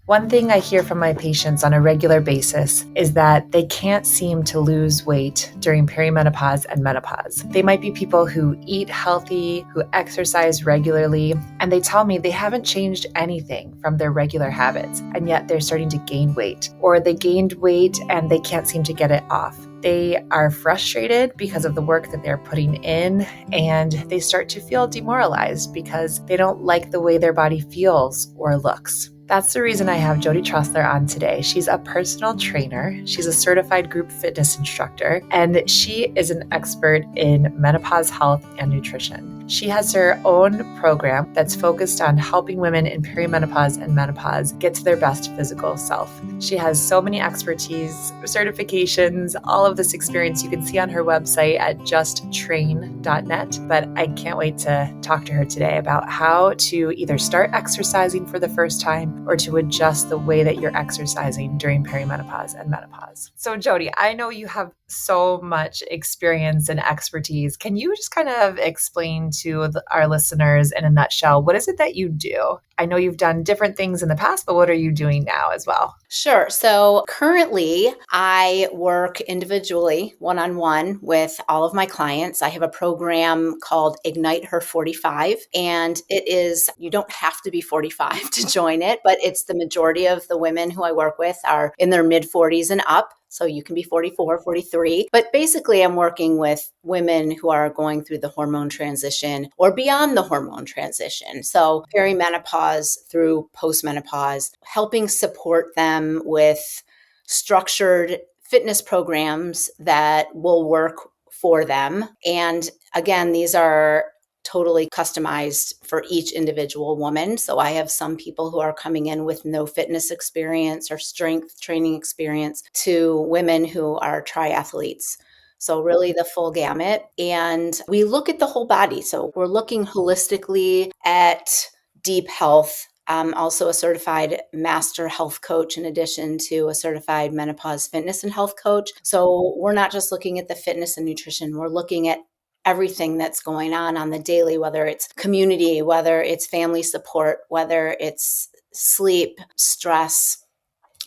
One thing I hear from my patients on a regular basis is that they can't seem to lose weight during perimenopause and menopause. They might be people who eat healthy, who exercise regularly, and they tell me they haven't changed anything from their regular habits, and yet they're starting to gain weight, or they gained weight and they can't seem to get it off. They are frustrated because of the work that they're putting in, and they start to feel demoralized because they don't like the way their body feels or looks. That's the reason I have Jody Trostler on today. She's a personal trainer. She's a certified group fitness instructor, and she is an expert in menopause health and nutrition. She has her own program that's focused on helping women in perimenopause and menopause get to their best physical self. She has so many expertise, certifications, all of this experience you can see on her website at justtrain.net. But I can't wait to talk to her today about how to either start exercising for the first time or to adjust the way that you're exercising during perimenopause and menopause. So Jody, I know you have so much experience and expertise. Can you just kind of explain to our listeners in a nutshell, what is it that you do? I know you've done different things in the past, but what are you doing now as well? Sure. So currently I work individually, one-on-one with all of my clients. I have a program called Ignite Her 45, and it is, you don't have to be 45 to join it, but it's the majority of the women who I work with are in their mid 40s and up. So you can be 44, 43. But basically, I'm working with women who are going through the hormone transition or beyond the hormone transition. So perimenopause through postmenopause, helping support them with structured fitness programs that will work for them. And again, these are totally customized for each individual woman. So I have some people who are coming in with no fitness experience or strength training experience to women who are triathletes. So really the full gamut. And we look at the whole body. So we're looking holistically at deep health. I'm also a certified master health coach in addition to a certified menopause fitness and health coach. So we're not just looking at the fitness and nutrition, we're looking at everything that's going on the daily, whether it's community, whether it's family support, whether it's sleep, stress,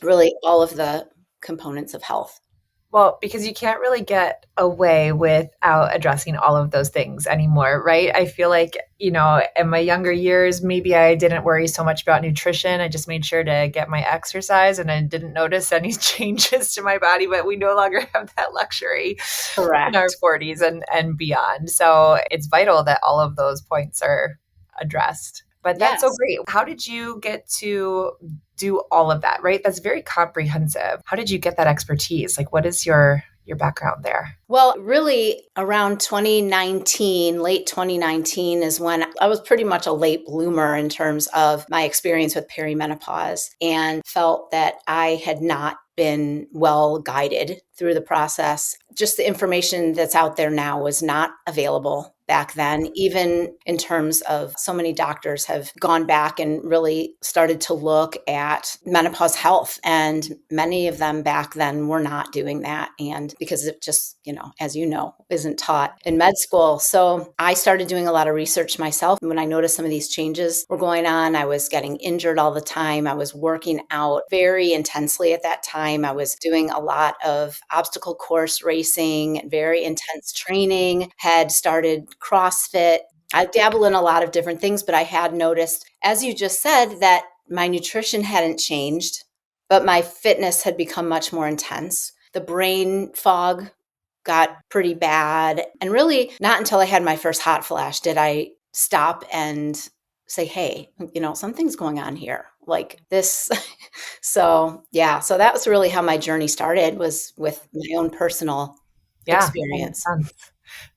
really all of the components of health. Well, because you can't really get away without addressing all of those things anymore, right? I feel like, in my younger years, maybe I didn't worry so much about nutrition. I just made sure to get my exercise and I didn't notice any changes to my body, but we no longer have that luxury Correct. in our 40s and beyond. So it's vital that all of those points are addressed. But that's so great. How did you get to do all of that, right? That's very comprehensive. How did you get that expertise? Like, what is your background there? Well, really around 2019, late 2019 is when I was pretty much a late bloomer in terms of my experience with perimenopause and felt that I had not been well guided through the process. Just the information that's out there now was not available back then, even in terms of so many doctors have gone back and really started to look at menopause health. And many of them back then were not doing that. And because it just, as you know, isn't taught in med school. So I started doing a lot of research myself. When I noticed some of these changes were going on, I was getting injured all the time. I was working out very intensely at that time. I was doing a lot of obstacle course racing, very intense training, had started CrossFit. I dabble in a lot of different things, but I had noticed, as you just said, that my nutrition hadn't changed, but my fitness had become much more intense. The brain fog got pretty bad. And really not until I had my first hot flash did I stop and say, hey, something's going on here like this. So that was really how my journey started, was with my own personal experience.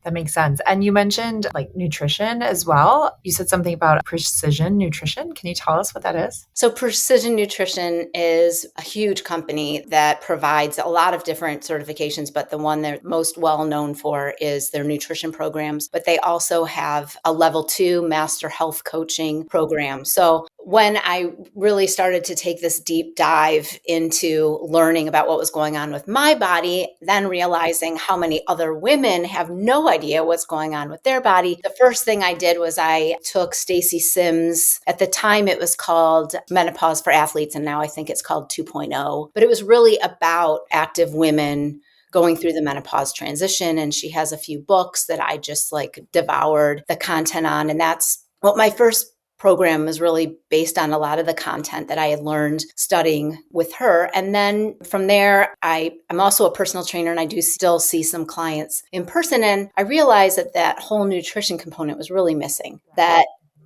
That makes sense. And you mentioned like nutrition as well. You said something about precision nutrition. Can you tell us what that is? So Precision Nutrition is a huge company that provides a lot of different certifications, but the one they're most well known for is their nutrition programs. But they also have a level 2 master health coaching program. So when I really started to take this deep dive into learning about what was going on with my body, then realizing how many other women have no idea what's going on with their body. The first thing I did was I took Stacy Sims. At the time, it was called Menopause for Athletes, and now I think it's called 2.0. But it was really about active women going through the menopause transition. And she has a few books that I just like devoured the content on. And that's what my first program was really based on, a lot of the content that I had learned studying with her. And then from there, I'm also a personal trainer, and I do still see some clients in person. And I realized that that whole nutrition component was really missing, that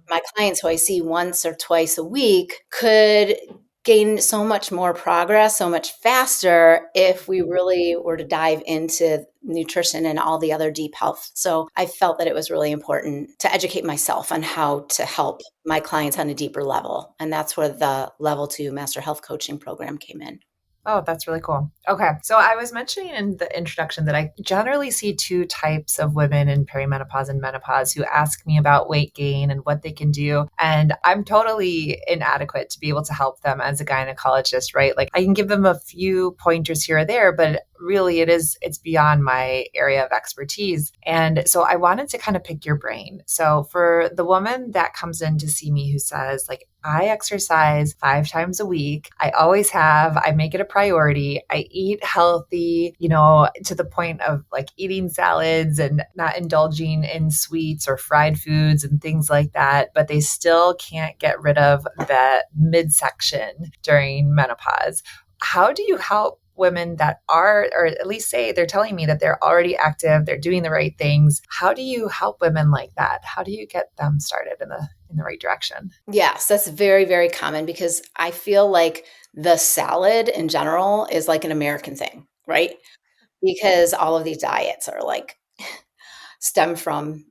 my clients who I see once or twice a week could gain so much more progress, so much faster if we really were to dive into nutrition and all the other deep health. So I felt that it was really important to educate myself on how to help my clients on a deeper level. And that's where the level 2 master health coaching program came in. Oh, that's really cool. Okay. So I was mentioning in the introduction that I generally see two types of women in perimenopause and menopause who ask me about weight gain and what they can do. And I'm totally inadequate to be able to help them as a gynecologist, right? Like I can give them a few pointers here or there, but really it's beyond my area of expertise. And so I wanted to kind of pick your brain. So for the woman that comes in to see me who says like, I exercise 5 times a week. I always have. I make it a priority. I eat healthy, to the point of like eating salads and not indulging in sweets or fried foods and things like that. But they still can't get rid of that midsection during menopause. How do you help women that are, or at least say they're telling me that they're already active, they're doing the right things? How do you help women like that? How do you get them started in the right direction? Yes, that's very, very common, because I feel like the salad in general is like an American thing, right? Because all of these diets are like stem from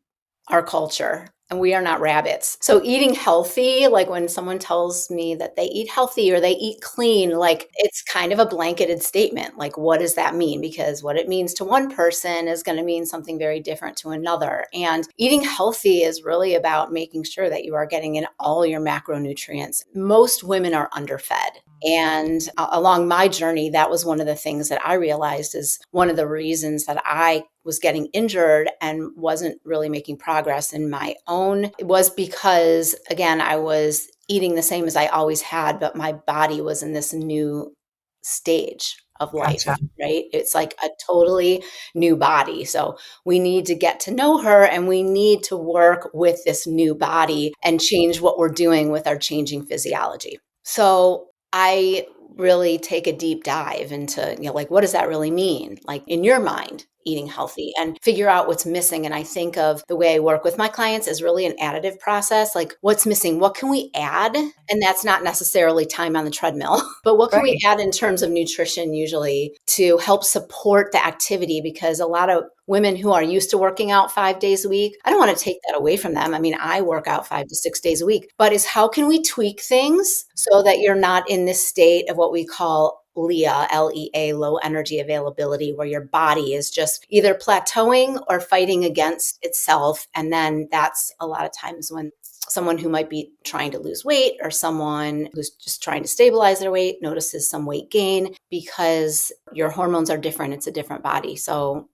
our culture, and we are not rabbits. So eating healthy, like when someone tells me that they eat healthy or they eat clean, like it's kind of a blanketed statement. Like, what does that mean? Because what it means to one person is going to mean something very different to another. And eating healthy is really about making sure that you are getting in all your macronutrients. Most women are underfed. And along my journey, that was one of the things that I realized is one of the reasons that I was getting injured and wasn't really making progress in my own. It was because, again, I was eating the same as I always had, but my body was in this new stage of life, Gotcha. right? It's like a totally new body. So we need to get to know her, and we need to work with this new body and change what we're doing with our changing physiology. So I really take a deep dive into, like, what does that really mean? Like in your mind, eating healthy, and figure out what's missing. And I think of the way I work with my clients as really an additive process. Like, what's missing? What can we add? And that's not necessarily time on the treadmill, but what can we Right. add in terms of nutrition usually to help support the activity? Because a lot of women who are used to working out 5 days a week, I don't want to take that away from them. I mean, I work out 5 to 6 days a week, but is how can we tweak things so that you're not in this state of what we call LEA, LEA, low energy availability, where your body is just either plateauing or fighting against itself. And then that's a lot of times when someone who might be trying to lose weight or someone who's just trying to stabilize their weight notices some weight gain, because your hormones are different. It's a different body. So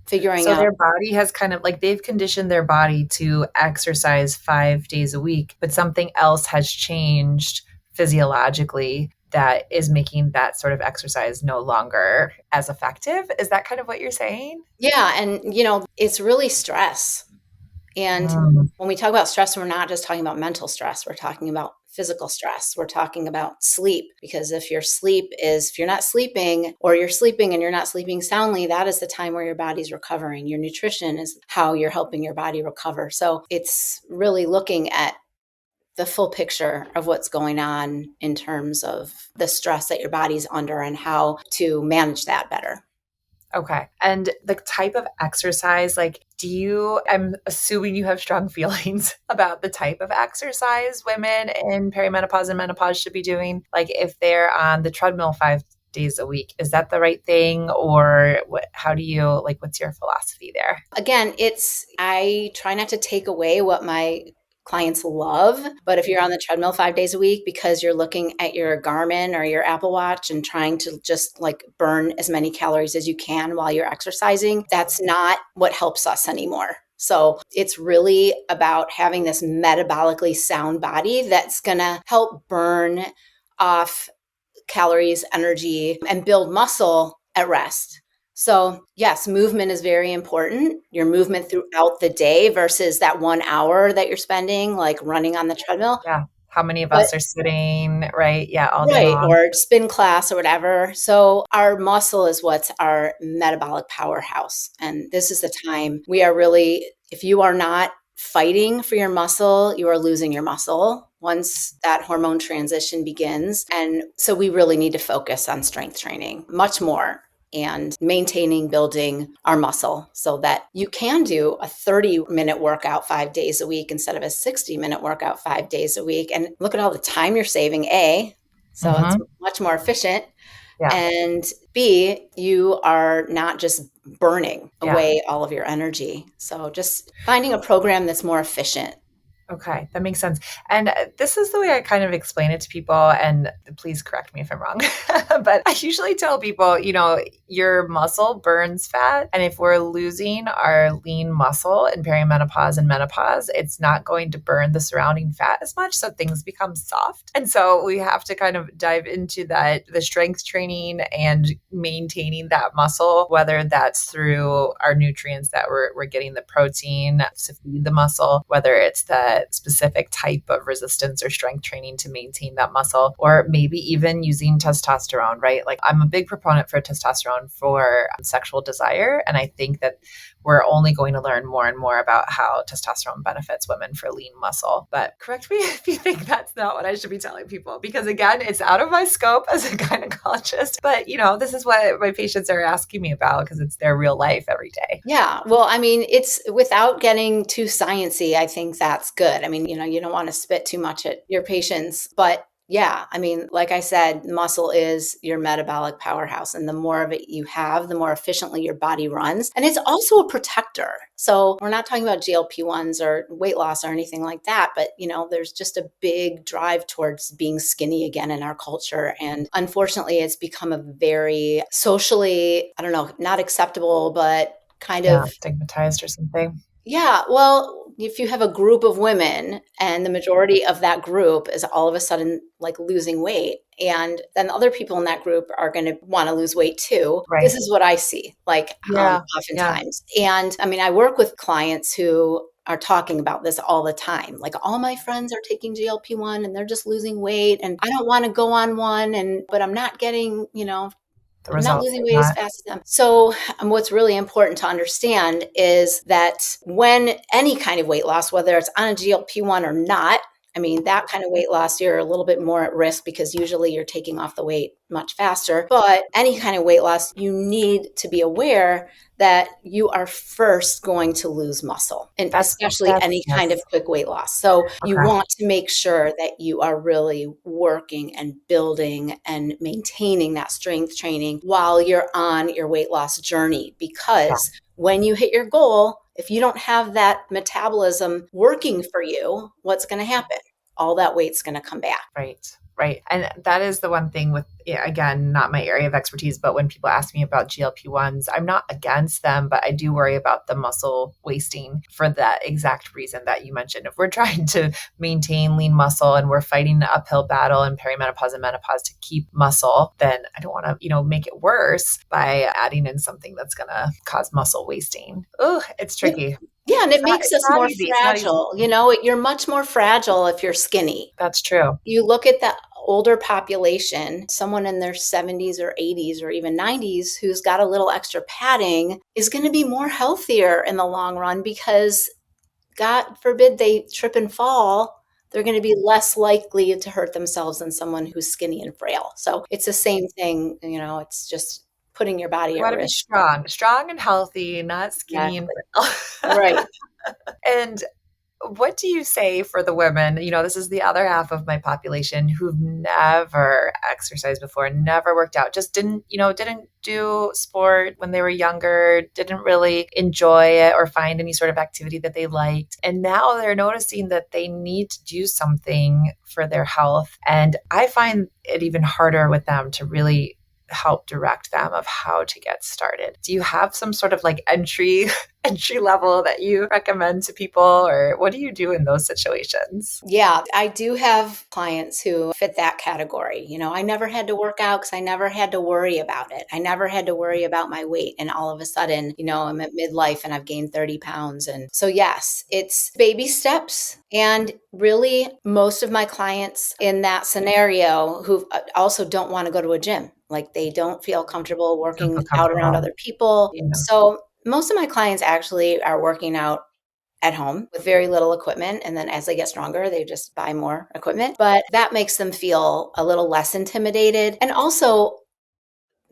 figuring So out. their body has kind of like they've conditioned their body to exercise 5 days a week, but something else has changed physiologically that is making that sort of exercise no longer as effective. Is that kind of what you're saying? Yeah. And, it's really stress. And Mm. when we talk about stress, we're not just talking about mental stress. We're talking about physical stress. We're talking about sleep, because if you're not sleeping, or you're sleeping and you're not sleeping soundly, that is the time where your body's recovering. Your nutrition is how you're helping your body recover. So it's really looking at the full picture of what's going on in terms of the stress that your body's under and how to manage that better. Okay. And the type of exercise, like, I'm assuming you have strong feelings about the type of exercise women in perimenopause and menopause should be doing. Like, if they're on the treadmill 5 days a week, is that the right thing? Or how do you, like, what's your philosophy there? Again, I try not to take away what my clients love. But if you're on the treadmill 5 days a week because you're looking at your Garmin or your Apple Watch and trying to just like burn as many calories as you can while you're exercising, that's not what helps us anymore. So it's really about having this metabolically sound body that's going to help burn off calories, energy, and build muscle at rest. So, yes, movement is very important. Your movement throughout the day versus that 1 hour that you're spending, like running on the treadmill. Yeah. How many of But us are sitting, right? Yeah, all day right, long. or spin class or whatever. So our muscle is what's our metabolic powerhouse. And this is the time we are really, if you are not fighting for your muscle, you are losing your muscle once that hormone transition begins. And so we really need to focus on strength training much more and maintaining, building our muscle so that you can do a 30-minute workout 5 days a week instead of a 60-minute workout 5 days a week. And look at all the time you're saving, A, so it's Mm-hmm. much more efficient. Yeah. And B, you are not just burning Yeah. away all of your energy. So just finding a program that's more efficient. Okay, that makes sense. And this is the way I kind of explain it to people. And please correct me if I'm wrong. But I usually tell people, your muscle burns fat. And if we're losing our lean muscle in perimenopause and menopause, it's not going to burn the surrounding fat as much. So things become soft. And so we have to kind of dive into that, the strength training and maintaining that muscle, whether that's through our nutrients that we're getting the protein to feed the muscle, whether it's the specific type of resistance or strength training to maintain that muscle, or maybe even using testosterone, right? Like I'm a big proponent for testosterone for sexual desire. And I think that we're only going to learn more and more about how testosterone benefits women for lean muscle. But correct me if you think that's not what I should be telling people, because again, it's out of my scope as a gynecologist. But, this is what my patients are asking me about because it's their real life every day. Yeah. Well, I mean, it's without getting too sciencey, I think that's good. I mean, you don't want to spit too much at your patients, but yeah, I mean, like I said, muscle is your metabolic powerhouse. And the more of it you have, the more efficiently your body runs. And it's also a protector. So we're not talking about GLP-1s or weight loss or anything like that. But, there's just a big drive towards being skinny again in our culture. And unfortunately, it's become a very socially, I don't know, not acceptable, but kind Yeah, of, stigmatized or something. yeah, well, if you have a group of women and the majority of that group is all of a sudden like losing weight, and then other people in that group are going to want to lose weight too. This Right. is what I see, like Yeah. Yeah. oftentimes. And I mean, I work with clients who are talking about this all the time. Like all my friends are taking GLP-1 and they're just losing weight, and I don't want to go on one, but I'm not getting, The I'm not results losing of weight as that. fast as them. So, what's really important to understand is that when any kind of weight loss, whether it's on a GLP-1 or not, I mean, that kind of weight loss, you're a little bit more at risk because usually you're taking off the weight much faster. But any kind of weight loss, you need to be aware that you are first going to lose muscle, and especially any kind of Yes. quick weight loss. So you Okay. want to make sure that you are really working and building and maintaining that strength training while you're on your weight loss journey, Yeah. because when you hit your goal, if you don't have that metabolism working for you, what's going to happen? All that weight's going to come back. Right. Right. And that is the one thing with, yeah, again, not my area of expertise, but when people ask me about GLP-1s, I'm not against them, but I do worry about the muscle wasting for that exact reason that you mentioned. If we're trying to maintain lean muscle and we're fighting an uphill battle in perimenopause and menopause to keep muscle, then I don't want to, make it worse by adding in something that's going to cause muscle wasting. Oh, it's tricky. Yeah, and it makes It's us not more easy. It's not easy. fragile. You're much more fragile if you're skinny. That's true. You look at the older population, someone in their 70s or 80s or even 90s who's got a little extra padding is going to be more healthier in the long run because, God forbid, they trip and fall. They're going to be less likely to hurt themselves than someone who's skinny and frail. So it's the same thing, it's just putting your body We at want to be risk. strong and healthy, not skinny and Exactly. frail. Right. And what do you say for the women? This is the other half of my population who've never exercised before, never worked out, just didn't do sport when they were younger, didn't really enjoy it or find any sort of activity that they liked. And now they're noticing that they need to do something for their health. And I find it even harder with them to really help direct them of how to get started. Do you have some sort of like entry level that you recommend to people, or what do you do in those situations? Yeah, I do have clients who fit that category. I never had to work out because I never had to worry about it. I never had to worry about my weight. And all of a sudden, I'm at midlife and I've gained 30 pounds. And so, yes, it's baby steps. And really, most of my clients in that scenario who also don't want to go to a gym, like they don't feel comfortable Don't feel working out around comfortable. other people. Yeah. So, most of my clients actually are working out at home with very little equipment. And then as they get stronger, they just buy more equipment. But that makes them feel a little less intimidated. And also,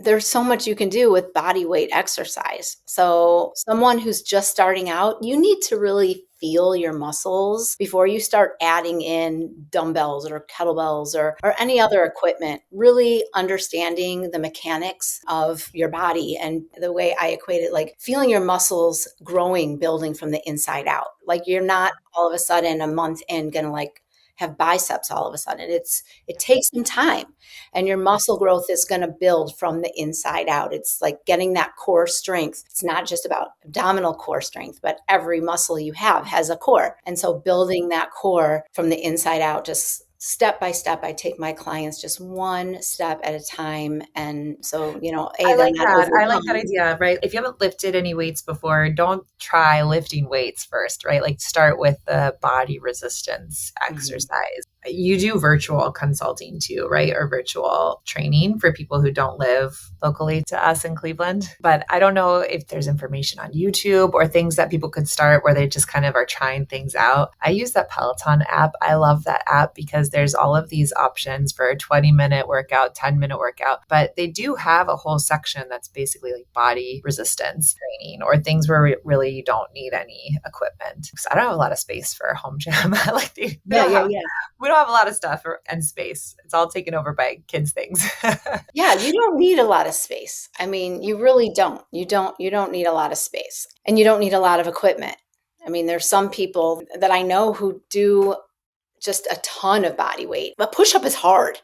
there's so much you can do with body weight exercise. So, someone who's just starting out, you need to really feel your muscles before you start adding in dumbbells or kettlebells or any other equipment. Really understanding the mechanics of your body, and the way I equate it, like feeling your muscles growing, building from the inside out. Like you're not all of a sudden a month in gonna like have biceps all of a sudden. It takes some time, and your muscle growth is going to build from the inside out. It's like getting that core strength. It's not just about abdominal core strength, but every muscle you have has a core. And so building that core from the inside out, just step by step, I take my clients just one step at a time. And so, I they're like not that. I like that overwhelmed. idea, right? If you haven't lifted any weights before, don't try lifting weights first, right? Like start with the body resistance Mhm. exercise. You do virtual consulting too, right? Or virtual training for people who don't live locally to us in Cleveland. But I don't know if there's information on YouTube or things that people could start where they just kind of are trying things out. I use that Peloton app. I love that app because there's all of these options for a 20-minute workout, 10-minute workout, but they do have a whole section that's basically like body resistance training or things where really you don't need any equipment. Because I don't have a lot of space for a home gym. Like Yeah, yeah, yeah. we don't have a lot of stuff and space. It's all taken over by kids' things. Yeah, you don't need a lot of space. I mean, you really don't. You don't need a lot of space. And you don't need a lot of equipment. I mean, there's some people that I know who do just a ton of body weight. But push-up is hard,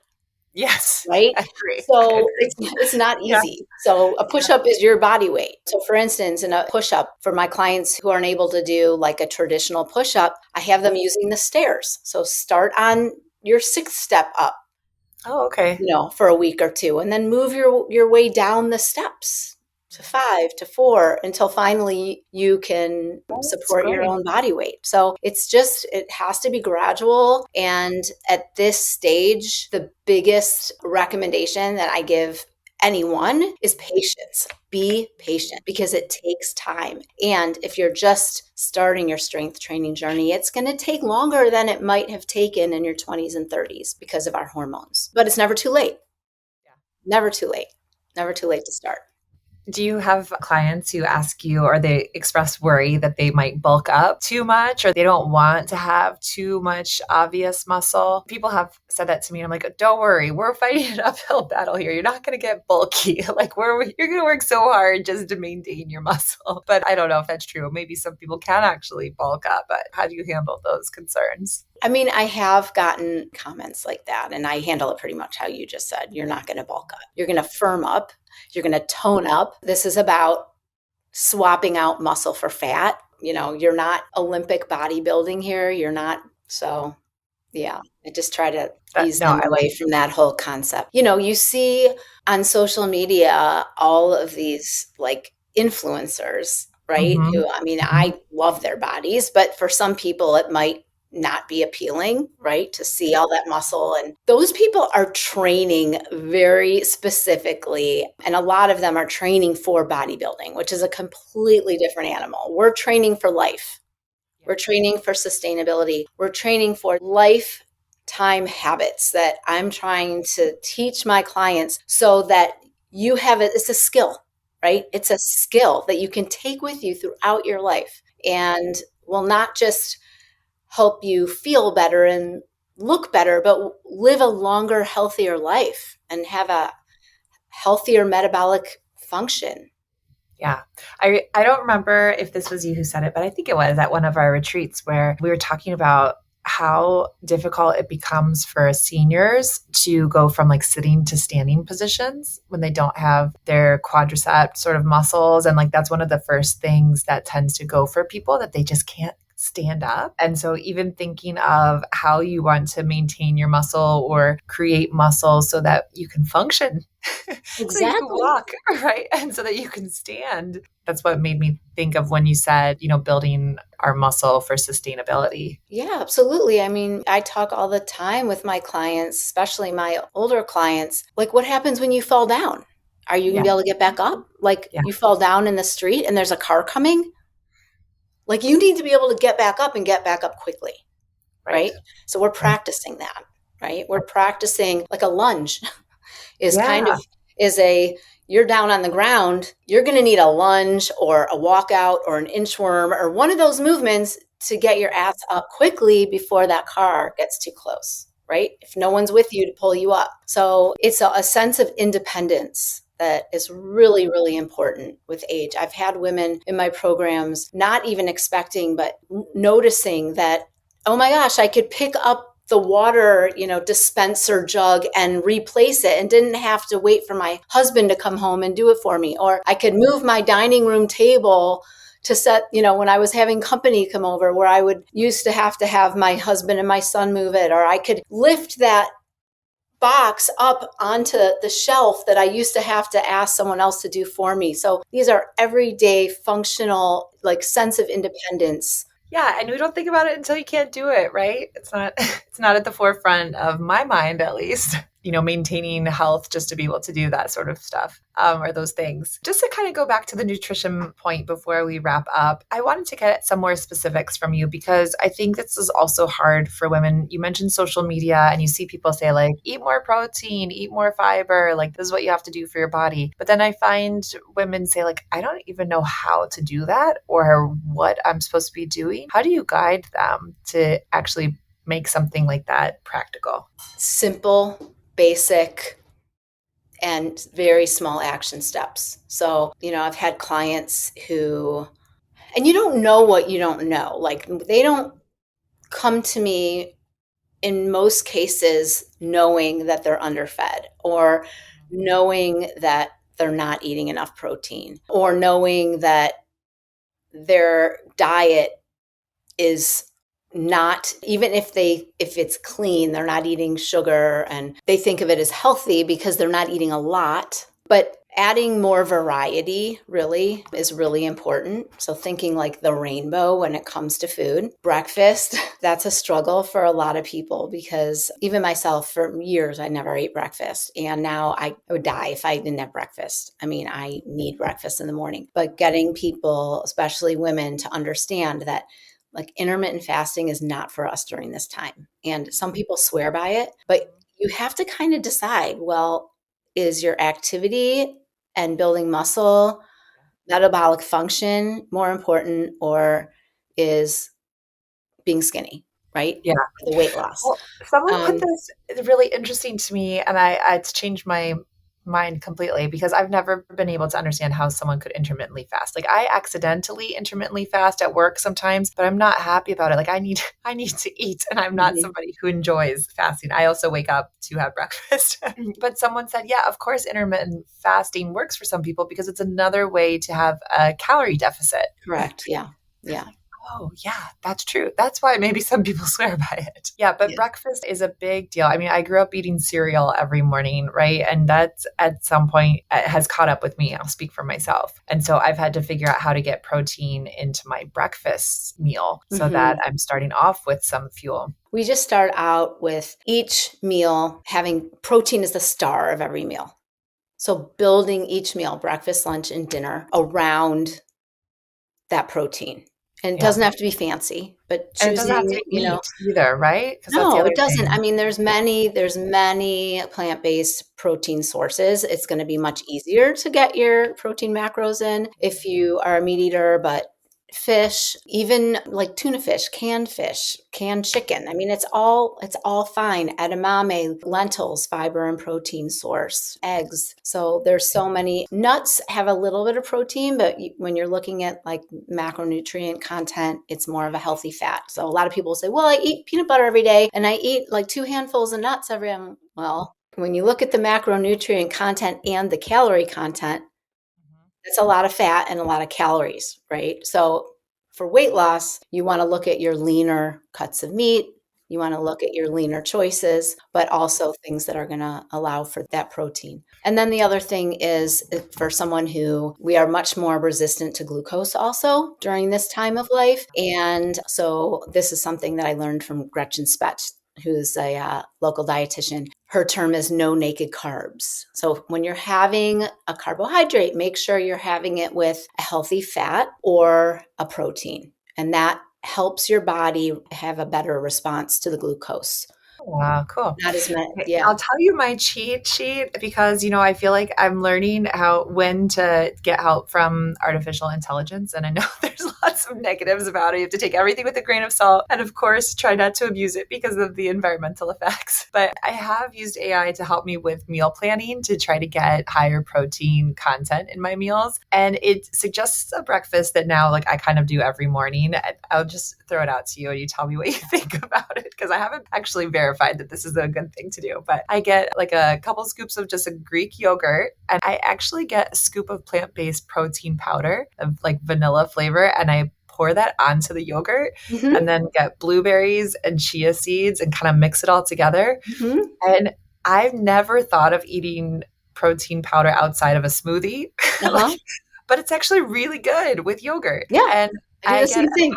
Yes, right? I agree. I So agree. it's not Yeah. easy. So a push-up is your body weight. So for instance, in a push-up, for my clients who aren't able to do like a traditional push-up, I have them using the stairs. So start on your sixth step up, Oh, okay. for a week or two, and then move your way down the steps to 5 to 4 until finally you can Oh, that's support your great. own body weight. So it has to be gradual. And at this stage, the biggest recommendation that I give anyone is patience. Be patient because it takes time. And if you're just starting your strength training journey, it's going to take longer than it might have taken in your 20s and 30s because of our hormones. But it's never too late. Never too late. Never too late to start. Do you have clients who ask you or they express worry that they might bulk up too much or they don't want to have too much obvious muscle? People have said that to me. I'm like, don't worry, we're fighting an uphill battle here. You're not going to get bulky. Like you're going to work so hard just to maintain your muscle. But I don't know if that's true. Maybe some people can actually bulk up, but how do you handle those concerns? I mean, I have gotten comments like that, and I handle it pretty much how you just said. You're not going to bulk up. You're going to firm up. You're going to tone up. This is about swapping out muscle for fat. You're not Olympic bodybuilding here. You're not. So, yeah, I just try to ease No, them I like. away from that whole concept. You see on social media all of these like influencers, right? Mhm, Who, I mean, mhm. I love their bodies, but for some people, it might not be appealing, right? To see all that muscle. And those people are training very specifically. And a lot of them are training for bodybuilding, which is a completely different animal. We're training for life. We're training for sustainability. We're training for lifetime habits that I'm trying to teach my clients so that you have it. It's a skill, right? It's a skill that you can take with you throughout your life and will not just help you feel better and look better, but live a longer, healthier life and have a healthier metabolic function. Yeah. I don't remember if this was you who said it, but I think it was at one of our retreats where we were talking about how difficult it becomes for seniors to go from like sitting to standing positions when they don't have their quadricep sort of muscles. And like that's one of the first things that tends to go for people, that they just can't stand up. And so even thinking of how you want to maintain your muscle or create muscle so that you can function, so that you can Exactly. walk, right? And so that you can stand. That's what made me think of when you said, building our muscle for sustainability. Yeah, absolutely. I mean, I talk all the time with my clients, especially my older clients. Like, what happens when you fall down? Are you going Yeah. to be able to get back up? Like, Yeah. you fall down in the street and there's a car coming? Like, you need to be able to get back up and get back up quickly, Right. right? So, we're Right. practicing that, right? We're practicing like a lunge is kind of Yeah. is a you're down on the ground, you're going to need a lunge or a walkout or an inchworm or one of those movements to get your ass up quickly before that car gets too close, right? If no one's with you to pull you up. So it's a sense of independence that is really, really important with age. I've had women in my programs not even expecting, but noticing that, oh my gosh, I could pick up the water, dispenser jug and replace it and didn't have to wait for my husband to come home and do it for me. Or I could move my dining room table to set, when I was having company come over where I would used to have my husband and my son move it, or I could lift that box up onto the shelf that I used to have to ask someone else to do for me. So these are everyday functional, like sense of independence. Yeah, and we don't think about it until you can't do it, right? It's not it's not at the forefront of my mind, at least. Maintaining health just to be able to do that sort of stuff, or those things. Just to kind of go back to the nutrition point before we wrap up, I wanted to get some more specifics from you because I think this is also hard for women. You mentioned social media and you see people say like, eat more protein, eat more fiber, like this is what you have to do for your body. But then I find women say like, I don't even know how to do that or what I'm supposed to be doing. How do you guide them to actually make something like that practical? Simple, basic, and very small action steps. So, I've had clients who, and you don't know what you don't know. Like, they don't come to me in most cases knowing that they're underfed or knowing that they're not eating enough protein or knowing that their diet is not, even if it's clean, they're not eating sugar and they think of it as healthy because they're not eating a lot. But adding more variety really is really important. So thinking like the rainbow when it comes to food. Breakfast, that's a struggle for a lot of people because even myself, for years I never ate breakfast, and now I would die if I didn't have breakfast. I mean, I need breakfast in the morning. But getting people, especially women, to understand that like intermittent fasting is not for us during this time. And some people swear by it, but you have to kind of decide, well, is your activity and building muscle, metabolic function more important, or is being skinny, right? Yeah. The weight loss. Well, someone put Um, this really interesting to me, and it's changed my mind completely because I've never been able to understand how someone could intermittently fast. Like I accidentally intermittently fast at work sometimes, but I'm not happy about it. Like I need to eat, and I'm not mhm. somebody who enjoys fasting. I also wake up to have breakfast. But someone said, yeah, of course intermittent fasting works for some people because it's another way to have a calorie deficit. Correct. Yeah. Yeah. Oh, yeah, that's true. That's why maybe some people swear by it. Yeah, but Yeah. breakfast is a big deal. I mean, I grew up eating cereal every morning, right? And that's at some point has caught up with me. I'll speak for myself. And so I've had to figure out how to get protein into my breakfast meal so that Mhm. I'm starting off with some fuel. We just start out with each meal having protein as the star of every meal. So building each meal, breakfast, lunch, and dinner around that protein. And it Yeah. doesn't have to be fancy, but And it doesn't have to choosing, be meat either, right? Because that's the no, other it doesn't. I thing. mean, there's many plant-based protein sources. It's going to be much easier to get your protein macros in if you are a meat eater, but fish, even like tuna fish, canned chicken. I mean, it's all fine. Edamame, lentils, fiber and protein source, eggs. So there's so many. Nuts have a little bit of protein, but when you're looking at like macronutrient content, it's more of a healthy fat. So a lot of people say, well, I eat peanut butter every day and I eat like 2 handfuls of nuts every day. Well, when you look at the macronutrient content and the calorie content, it's a lot of fat and a lot of calories, right? So for weight loss, you want to look at your leaner cuts of meat. You want to look at your leaner choices, but also things that are going to allow for that protein. And then the other thing is for someone who we are much more resistant to glucose also during this time of life. And so this is something that I learned from Gretchen Spetz, who's a local dietitian. Her term is no naked carbs. So when you're having a carbohydrate, make sure you're having it with a healthy fat or a protein. And that helps your body have a better response to the glucose. Wow, cool. Not as much, Okay, yeah. I'll tell you my cheat sheet because, I feel like I'm learning when to get help from artificial intelligence. And I know there's lots of negatives about it. You have to take everything with a grain of salt. And of course, try not to abuse it because of the environmental effects. But I have used AI to help me with meal planning to try to get higher protein content in my meals. And it suggests a breakfast that now like I kind of do every morning. I'll just throw it out to you and you tell me what you think about it because I haven't actually verified that this is a good thing to do. But I get like a couple scoops of just a Greek yogurt and I actually get a scoop of plant-based protein powder of like vanilla flavor and I pour that onto the yogurt and then get blueberries and chia seeds and kind of mix it all together. And I've never thought of eating protein powder outside of a smoothie, but it's actually really good with yogurt. Yeah, and I do the same thing.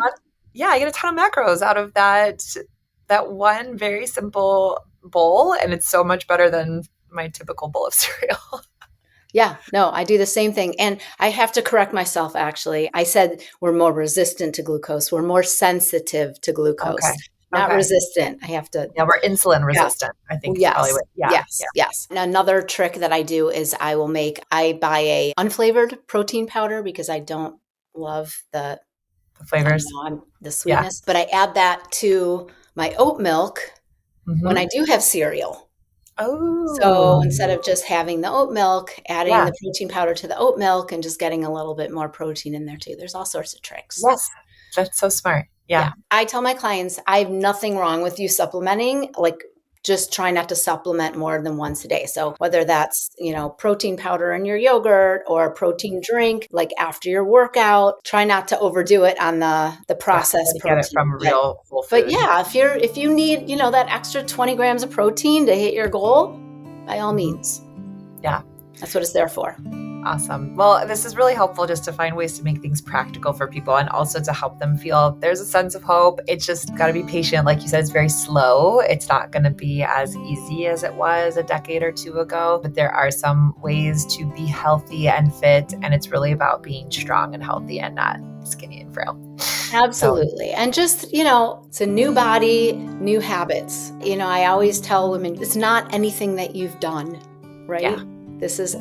I get a ton of macros out of that one very simple bowl, and it's so much better than my typical bowl of cereal. Yeah, no, I do the same thing. And I have to correct myself, actually. I said we're more resistant to glucose. We're more sensitive to glucose, not resistant. I have to. Yeah, we're insulin resistant, I think. Yes, probably what, yes. And another trick that I do is I buy a unflavored protein powder because I don't love the flavors, the sweetness, but I add that to my oat milk when I do have cereal. Oh. So instead of just having the oat milk, adding the protein powder to the oat milk and just getting a little bit more protein in there too. There's all sorts of tricks. Yes, that's so smart. Yeah. I tell my clients, I have nothing wrong with you supplementing, like just try not to supplement more than once a day. So whether that's, protein powder in your yogurt or a protein drink, like after your workout, try not to overdo it on the processed protein. Get it from real whole food. But yeah, if you need, that extra 20 grams of protein to hit your goal, by all means. Yeah. That's what it's there for. Awesome. Well, this is really helpful just to find ways to make things practical for people and also to help them feel there's a sense of hope. It's just got to be patient. Like you said, it's very slow. It's not going to be as easy as it was a decade or two ago, but there are some ways to be healthy and fit. And it's really about being strong and healthy and not skinny and frail. Absolutely. And just, it's a new body, new habits. I always tell women, it's not anything that you've done, right? Yeah.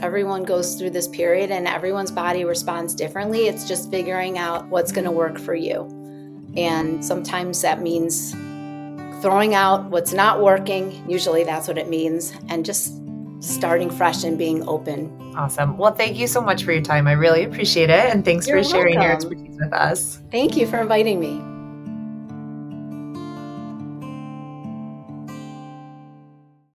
Everyone goes through this period and everyone's body responds differently. It's just figuring out what's going to work for you. And sometimes that means throwing out what's not working. Usually that's what it means. And just starting fresh and being open. Awesome. Well, thank you so much for your time. I really appreciate it. And thanks for sharing your expertise with us. Thank you for inviting me.